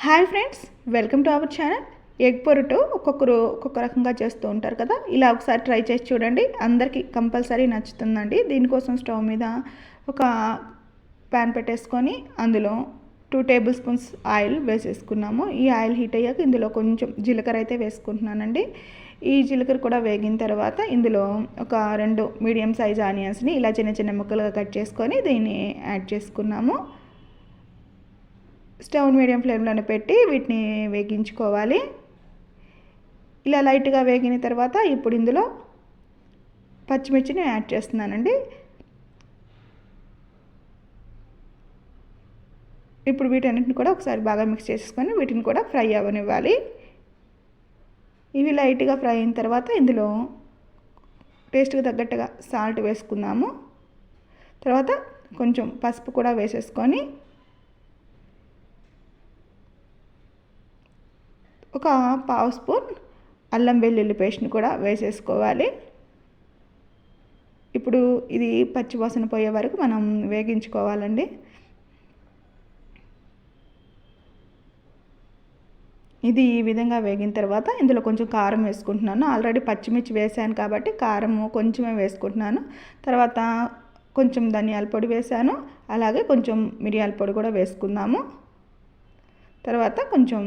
Hi friends, welcome to our channel. Egg పొరటు ఒక్కొక్కరు ఒక్కొక్క రకంగా చేస్తూ ఉంటారు కదా. ఇలా ఒకసారి ట్రై చేసి చూడండి, అందరికీ కంపల్సరీ నచ్చుతుందండి. దీనికోసం స్టవ్ మీద ఒక ప్యాన్ పెట్టేసుకొని అందులో 2 టేబుల్ స్పూన్స్ ఆయిల్ వేసేసుకున్నాము. ఈ ఆయిల్ హీట్ అయ్యాక ఇందులో కొంచెం జీలకర్ర అయితే వేసుకుంటున్నానండి. ఈ జీలకర్ర కూడా వేగిన తర్వాత ఇందులో ఒక 2 మీడియం సైజ్ ఆనియన్స్ని ఇలా చిన్న చిన్న ముక్కలుగా కట్ చేసుకొని దీన్ని యాడ్ చేసుకున్నాము. స్టవ్ మీడియం ఫ్లేమ్లోనే పెట్టి వీటిని వేగించుకోవాలి. ఇలా లైట్గా వేగిన తర్వాత ఇప్పుడు ఇందులో పచ్చిమిర్చిని యాడ్ చేస్తున్నానండి. ఇప్పుడు వీటన్నిటిని కూడా ఒకసారి బాగా మిక్స్ చేసుకొని వీటిని కూడా ఫ్రై అవ్వనివ్వాలి. ఇవి లైట్గా ఫ్రై అయిన తర్వాత ఇందులో టేస్ట్కి తగ్గట్టుగా సాల్ట్ వేసుకుందాము. తర్వాత కొంచెం పసుపు కూడా వేసేసుకొని ఒక 1/2 స్పూన్ అల్లం వెల్లుల్లి పేస్ట్ని కూడా వేసేసుకోవాలి. ఇప్పుడు ఇది పచ్చివాసన పోయే వరకు మనం వేగించుకోవాలండి. ఇది ఈ విధంగా వేగిన తర్వాత ఇందులో కొంచెం కారం వేసుకుంటున్నాను. ఆల్రెడీ పచ్చిమిర్చి వేసాను కాబట్టి కారము కొంచెమే వేసుకుంటున్నాను. తర్వాత కొంచెం ధనియాల పొడి వేసాను, అలాగే కొంచెం మిరియాల పొడి కూడా వేసుకుందాము. తర్వాత కొంచెం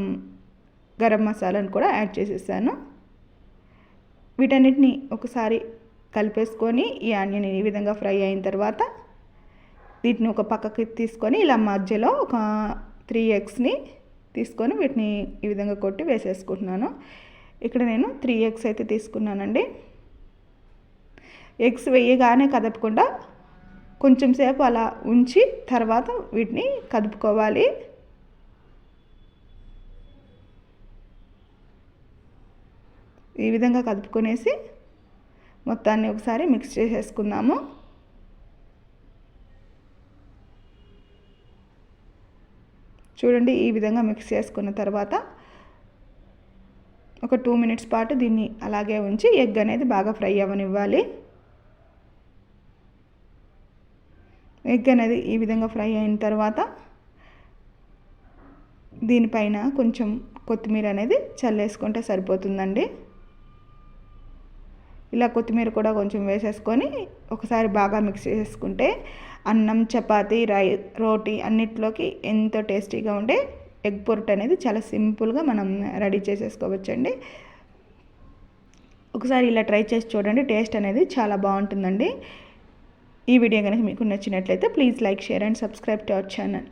గరం మసాలాను కూడా యాడ్ చేసేసాను. వీటన్నిటిని ఒకసారి కలిపేసుకొని ఈ ఆనియన్ ఈ విధంగా ఫ్రై అయిన తర్వాత వీటిని ఒక పక్కకి తీసుకొని ఇలా మధ్యలో ఒక 3 ఎగ్స్ని తీసుకొని వీటిని ఈ విధంగా కొట్టి వేసేసుకుంటున్నాను. ఇక్కడ నేను 3 ఎగ్స్ అయితే తీసుకున్నానండి. ఎగ్స్ వేయగానే కదపకుండా కొంచెం సేపు అలా ఉంచి తర్వాత వీటిని కదుపుకోవాలి. ఈ విధంగా కదుపుకొనేసి మొత్తాన్ని ఒకసారి మిక్స్ చేసేసుకుందాము. చూడండి, ఈ విధంగా మిక్స్ చేసుకున్న తర్వాత ఒక 2 మినిట్స్ పాటు దీన్ని అలాగే ఉంచి ఎగ్ అనేది బాగా ఫ్రై అవ్వనివ్వాలి. ఎగ్ అనేది ఈ విధంగా ఫ్రై అయిన తర్వాత దీనిపైన కొంచెం కొత్తిమీర అనేది చల్లేసుకుంటే సరిపోతుందండి. ఇలా కొత్తిమీర కూడా కొంచెం వేసేసుకొని ఒకసారి బాగా మిక్స్ చేసుకుంటే అన్నం, చపాతీ, రోటీ అన్నిట్లోకి ఎంతో టేస్టీగా ఉండే ఎగ్ పొరటు అనేది చాలా సింపుల్గా మనం రెడీ చేసేసుకోవచ్చండి. ఒకసారి ఇలా ట్రై చేసి చూడండి, టేస్ట్ అనేది చాలా బాగుంటుందండి. ఈ వీడియో కనుక మీకు నచ్చినట్లయితే please like, share and subscribe to our channel.